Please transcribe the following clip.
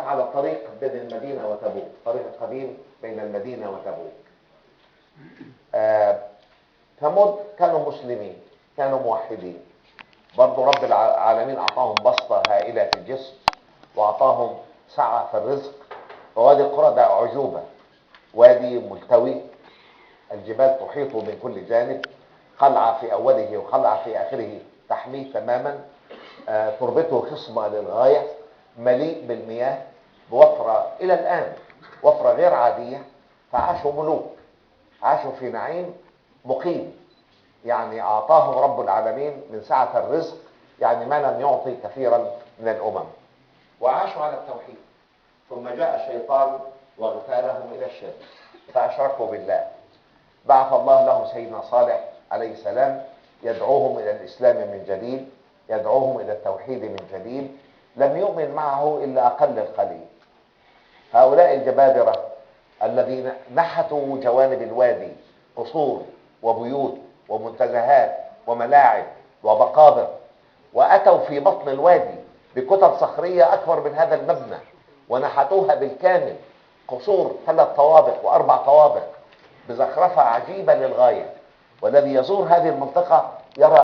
على الطريق بين المدينة وتبوك، طريق القديم بين المدينة وتبوك. ثمود كانوا مسلمين، كانوا موحدين، برضو رب العالمين أعطاهم بسطة هائلة في الجسم وأعطاهم سعة في الرزق. ووادي القرى ده عجوبة، وادي ملتوي، الجبال تحيط من كل جانب، قلعة في أوله وقلعة في آخره تحميه تماما. تربته خصبة للغاية، مليء بالمياه بوفرة إلى الآن، وفرة غير عادية. فعاشوا ملوك، عاشوا في نعيم مقيم، يعني أعطاهم رب العالمين من سعة الرزق يعني ما لم يعطي كثيرا من الأمم. وعاشوا على التوحيد. ثم جاء الشيطان واغتالهم إلى الشرك فأشركوا بالله. بعث الله لهم سيدنا صالح عليه السلام يدعوهم إلى الإسلام من جديد، يدعوهم إلى التوحيد من جديد. لم يؤمن معه إلا أقل القليل. هؤلاء الجبابرة الذين نحتوا جوانب الوادي قصور وبيوت ومنتزهات وملاعب ومقابر، وأتوا في بطن الوادي بكتل صخرية أكبر من هذا المبنى ونحتوها بالكامل، قصور 3 طوابق و4 طوابق بزخرفة عجيبة للغاية. والذي يزور هذه المنطقة يرى